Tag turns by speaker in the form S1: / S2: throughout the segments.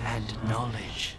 S1: and knowledge.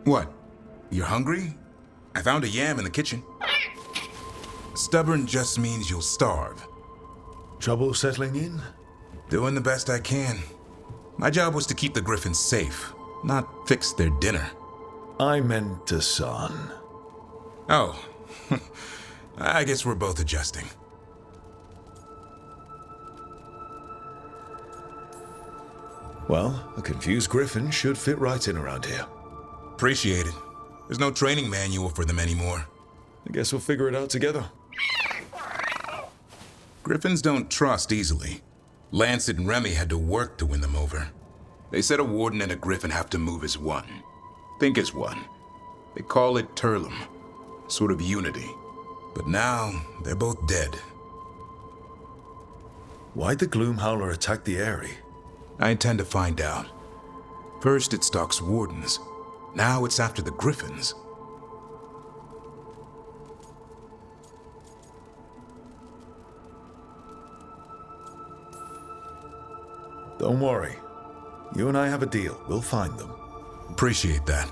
S2: What? You're hungry? I found a yam in the kitchen. Stubborn just means you'll starve.
S3: Trouble settling in?
S2: Doing the best I can. My job was to keep the Griffins safe, not fix their dinner.
S3: I meant a son.
S2: Oh, I guess we're both adjusting.
S3: Well, a confused griffin should fit right in around here.
S2: Appreciate it. There's no training manual for them anymore.
S3: I guess we'll figure it out together.
S2: Griffins don't trust easily. Lancet and Remy had to work to win them over. They said a warden and a griffin have to move as one. Think as one. They call it Turlum. Sort of unity. But now, they're both dead.
S3: Why'd the Gloomhowler attack the Eyrie?
S2: I intend to find out. First it stalks wardens. Now it's after the Griffins.
S3: Don't worry. You and I have a deal. We'll find them.
S2: Appreciate that.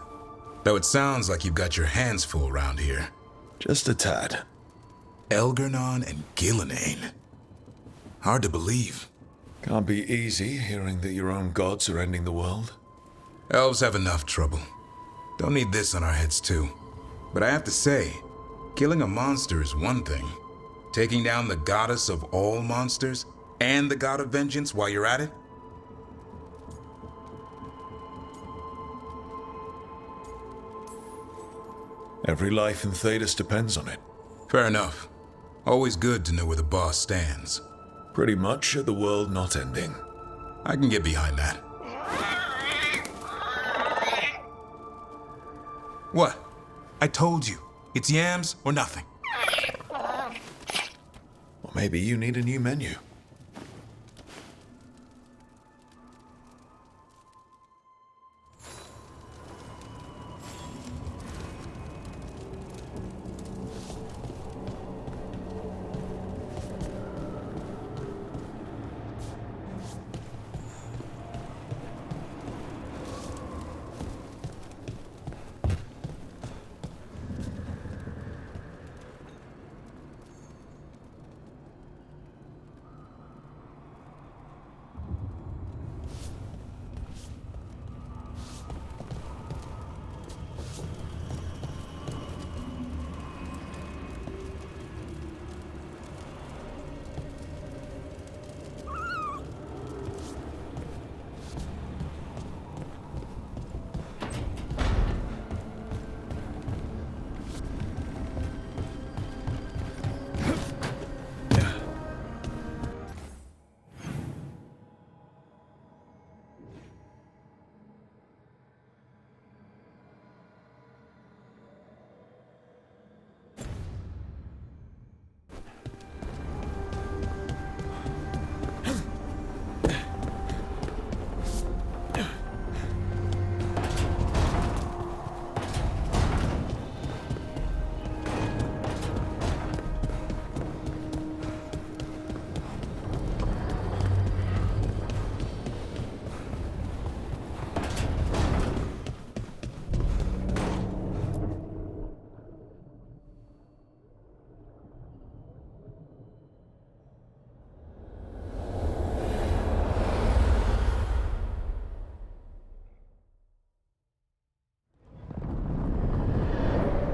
S2: Though it sounds like you've got your hands full around here.
S3: Just a tad.
S2: Elgar'nan and Gillenane. Hard to believe.
S3: Can't be easy hearing that your own gods are ending the world.
S2: Elves have enough trouble. Don't need this on our heads too. But I have to say, killing a monster is one thing. Taking down the goddess of all monsters and the god of vengeance while you're at it?
S3: Every life in Thedas depends on it.
S2: Fair enough. Always good to know where the boss stands.
S3: Pretty much at the world not ending.
S2: I can get behind that. What? I told you. It's yams or nothing.
S3: Or maybe you need a new menu.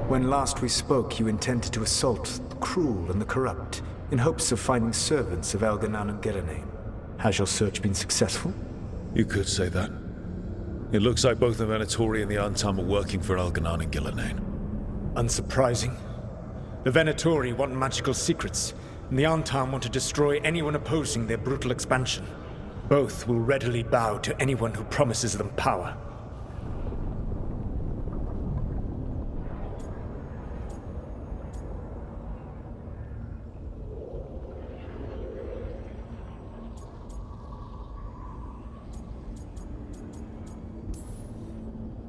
S1: When last we spoke, you intended to assault the cruel and the corrupt, in hopes of finding servants of Elganan and Gillenane. Has your search been successful?
S3: You could say that. It looks like both the Venatori and the Antam are working for Elganan and Gillenane.
S1: Unsurprising. The Venatori want magical secrets, and the Antam want to destroy anyone opposing their brutal expansion. Both will readily bow to anyone who promises them power.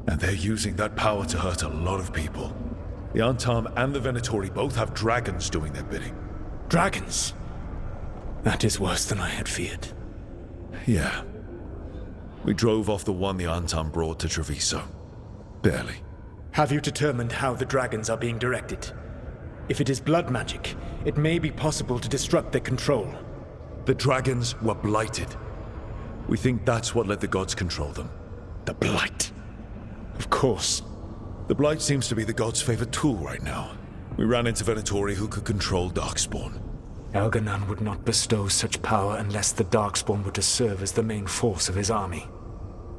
S3: And they're using that power to hurt a lot of people. The Antam and the Venatori both have dragons doing their bidding.
S1: Dragons? That is worse than I had feared.
S3: Yeah. We drove off the one the Antam brought to Treviso. Barely.
S1: Have you determined how the dragons are being directed? If it is blood magic, it may be possible to disrupt their control.
S3: The dragons were blighted. We think that's what let the gods control them.
S1: The Blight. Of course.
S3: The Blight seems to be the gods' favorite tool right now. We ran into Venatori who could control Darkspawn.
S1: Elganan would not bestow such power unless the Darkspawn were to serve as the main force of his army.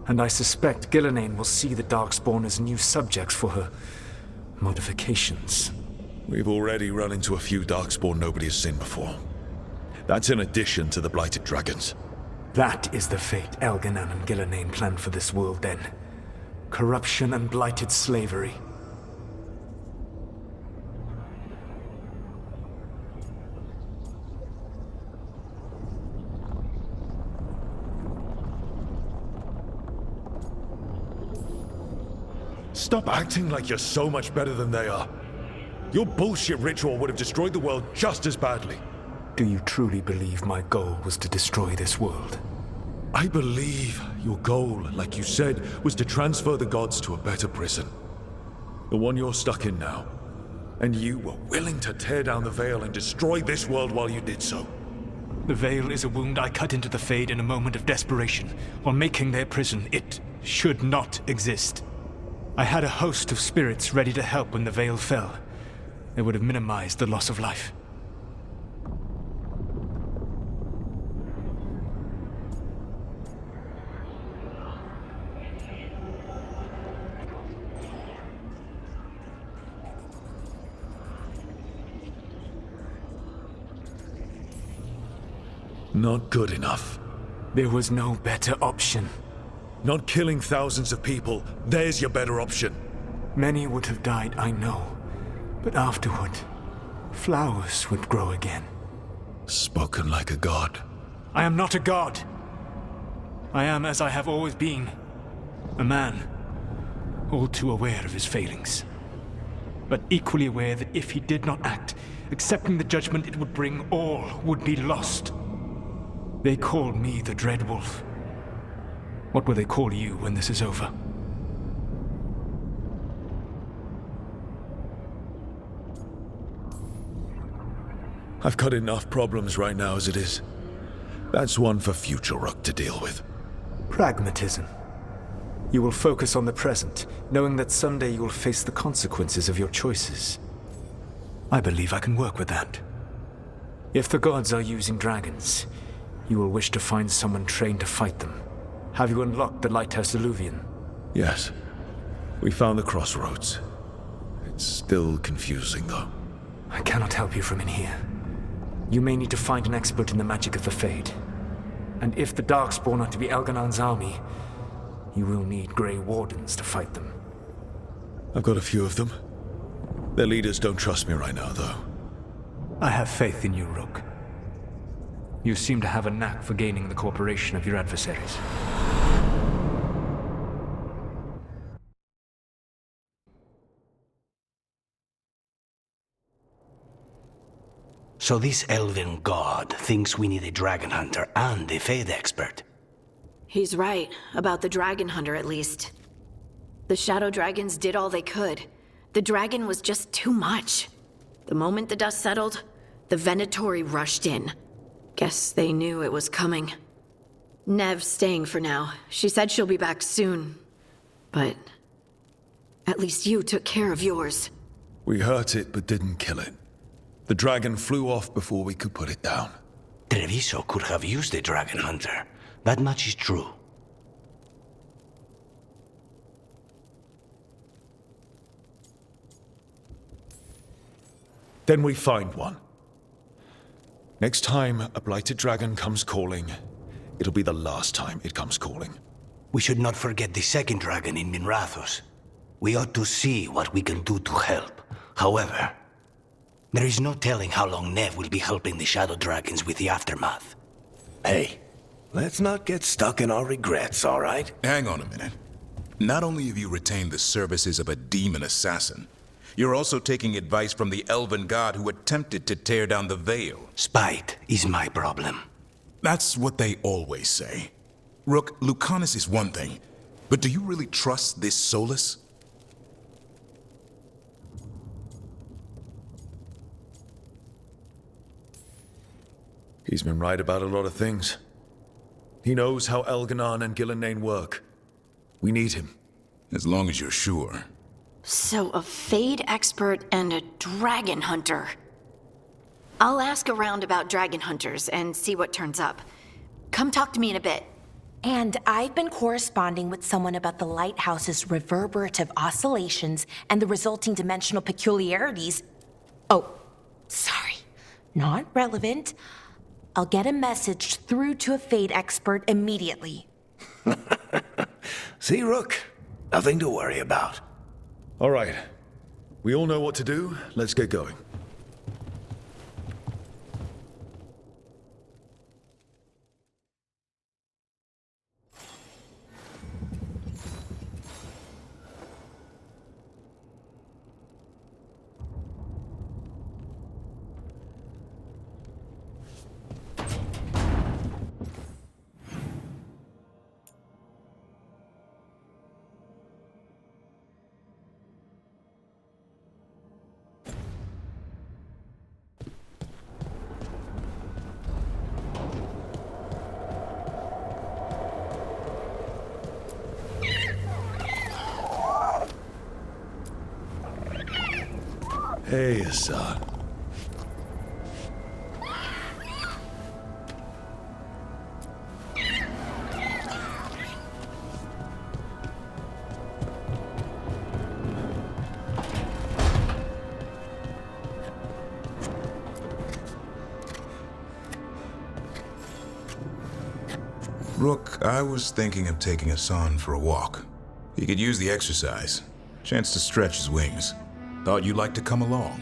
S1: And I suspect Gillenane will see the Darkspawn as new subjects for her modifications.
S3: We've already run into a few Darkspawn nobody has seen before. That's in addition to the blighted dragons.
S1: That is the fate Elganan and Gillenane planned for this world then. Corruption and blighted slavery.
S3: Stop acting like you're so much better than they are. Your bullshit ritual would have destroyed the world just as badly.
S1: Do you truly believe my goal was to destroy this world?
S3: I believe your goal, like you said, was to transfer the gods to a better prison. The one you're stuck in now. And you were willing to tear down the veil and destroy this world while you did so.
S1: The veil is a wound I cut into the Fade in a moment of desperation, while making their prison. It should not exist. I had a host of spirits ready to help when the veil fell. They would have minimized the loss of life.
S3: Not good enough.
S1: There was no better option.
S3: Not killing thousands of people, there's your better option.
S1: Many would have died, I know. But afterward, flowers would grow again.
S3: Spoken like a god.
S1: I am not a god. I am as I have always been. A man. All too aware of his failings. But equally aware that if he did not act, accepting the judgment it would bring, all would be lost. They call me the Dread Wolf. What will they call you when this is over?
S3: I've got enough problems right now as it is. That's one for future Rook to deal with.
S1: Pragmatism. You will focus on the present, knowing that someday you will face the consequences of your choices. I believe I can work with that. If the gods are using dragons, you will wish to find someone trained to fight them. Have you unlocked the Lighthouse Illuvian?
S3: Yes. We found the crossroads. It's still confusing, though.
S1: I cannot help you from in here. You may need to find an expert in the magic of the Fade. And if the Darkspawn are to be Elganan's army, you will need Grey Wardens to fight them.
S3: I've got a few of them. Their leaders don't trust me right now, though.
S1: I have faith in you, Rook. You seem to have a knack for gaining the cooperation of your adversaries.
S4: So this elven god thinks we need a dragon hunter and a Fade expert.
S5: He's right, about the dragon hunter at least. The shadow dragons did all they could. The dragon was just too much. The moment the dust settled, the Venatori rushed in. Guess they knew it was coming. Nev's staying for now. She said she'll be back soon. But at least you took care of yours.
S3: We hurt it but didn't kill it. The dragon flew off before we could put it down.
S4: Treviso could have used the Dragon Hunter. That much is true.
S3: Then we find one. Next time a blighted dragon comes calling, it'll be the last time it comes calling.
S4: We should not forget the second dragon in Minrathos. We ought to see what we can do to help. However, there is no telling how long Nev will be helping the Shadow Dragons with the aftermath.
S6: Hey, let's not get stuck in our regrets, all right?
S2: Hang on a minute. Not only have you retained the services of a demon assassin, you're also taking advice from the elven god who attempted to tear down the Veil.
S4: Spite is my problem.
S2: That's what they always say. Rook, Lucanus is one thing, but do you really trust this Solus?
S3: He's been right about a lot of things. He knows how Elganon and Gillenane work. We need him.
S2: As long as you're sure.
S5: So, a Fade expert and a dragon hunter. I'll ask around about dragon hunters and see what turns up. Come talk to me in a bit.
S7: And I've been corresponding with someone about the lighthouse's reverberative oscillations and the resulting dimensional peculiarities. Oh, sorry. Not relevant. I'll get a message through to a Fade expert immediately.
S6: See, Rook? Nothing to worry about.
S3: All right. We all know what to do. Let's get going. Hey, Assad.
S2: Rook, I was thinking of taking Hassan for a walk. He could use the exercise. Chance to stretch his wings. Thought you'd like to come along.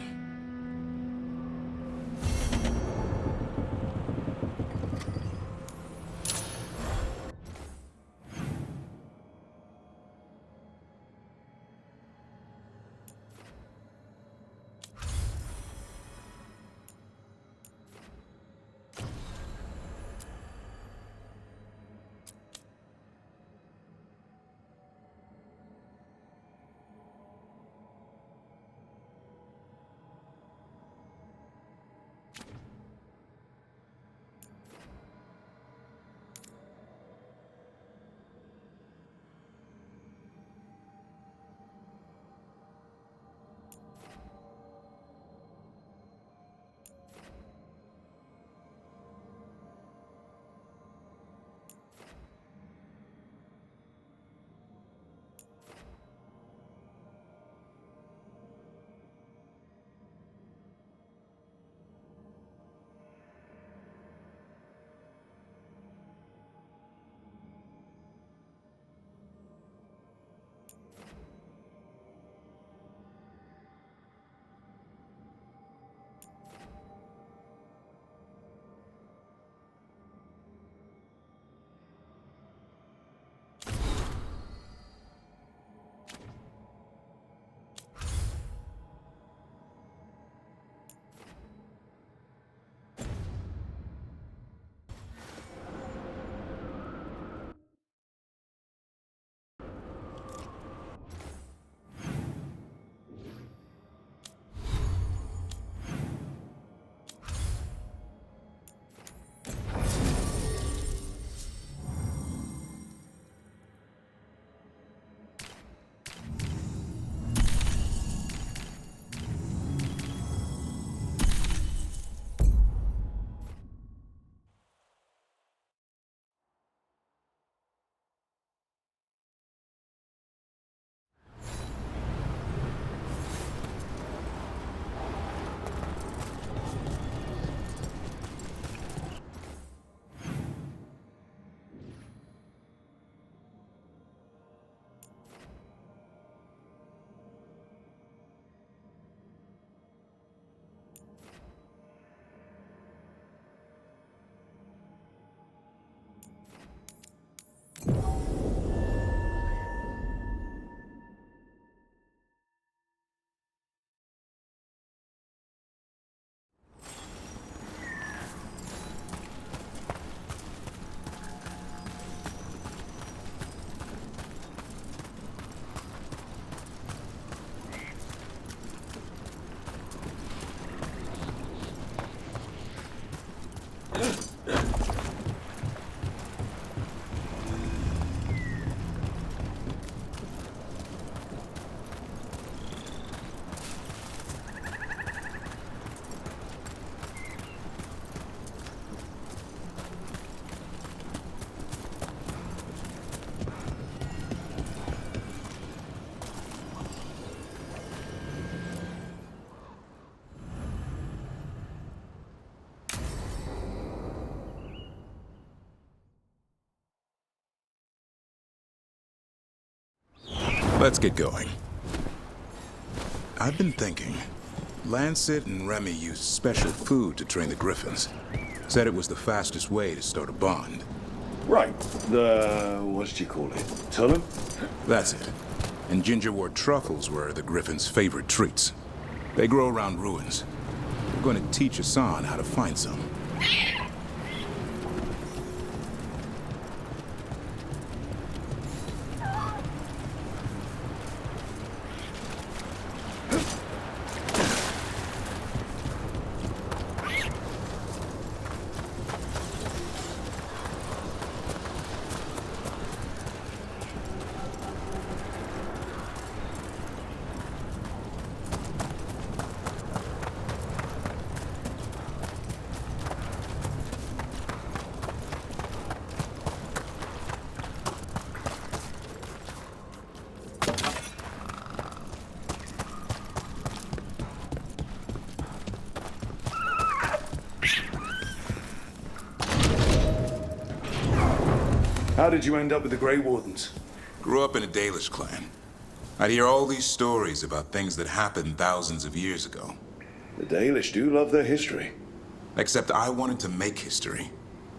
S2: Let's get going. I've been thinking. Lancet and Remy used special food to train the griffins. Said it was the fastest way to start a bond.
S6: Right. What did you call it? Tulum?
S2: That's it. And gingerwort truffles were the griffins' favorite treats. They grow around ruins. We're going to teach Hassan how to find some.
S6: How did you end up with the Grey Wardens?
S2: Grew up in a Dalish clan. I'd hear all these stories about things that happened thousands of years ago.
S6: The Dalish do love their history.
S2: Except I wanted to make history.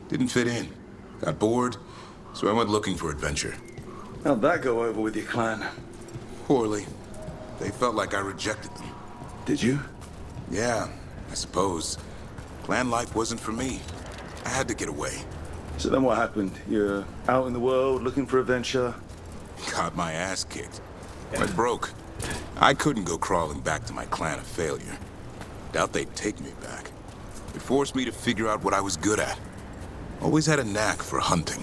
S2: Didn't fit in. Got bored, so I went looking for adventure.
S6: How'd that go over with your clan?
S2: Poorly. They felt like I rejected them.
S6: Did you?
S2: Yeah, I suppose. Clan life wasn't for me. I had to get away.
S6: So then what happened? You're out in the world looking for adventure?
S2: Got my ass kicked. Went broke. I couldn't go crawling back to my clan of failure. Doubt they'd take me back. It forced me to figure out what I was good at. Always had a knack for hunting.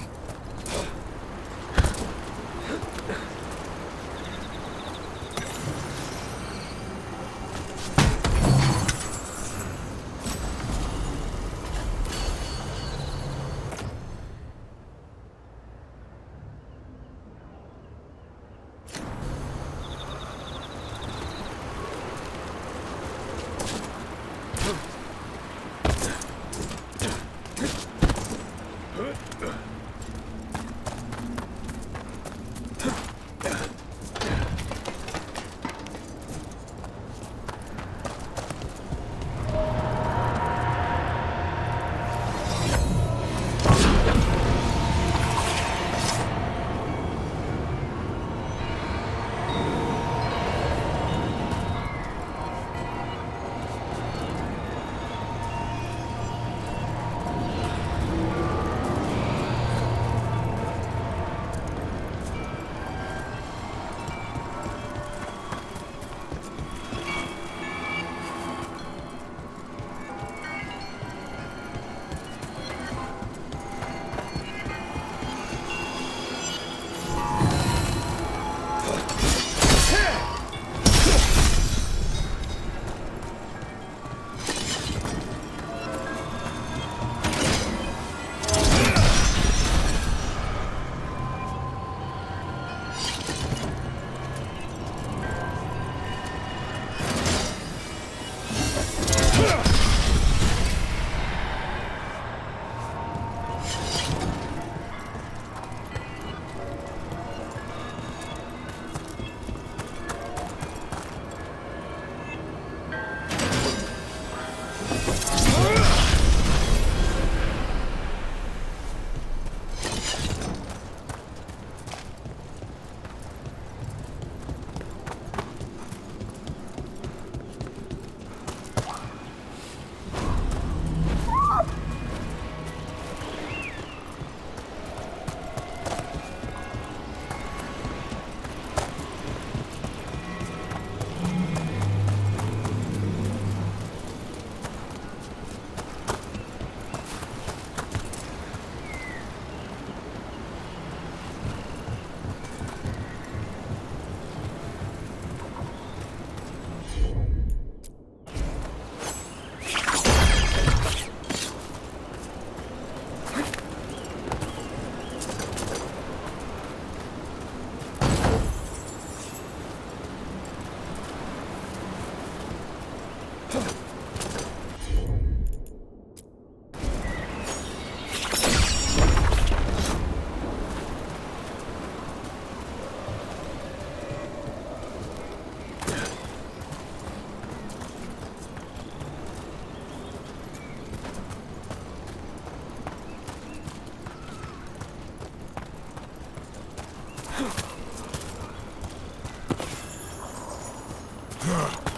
S8: Huh.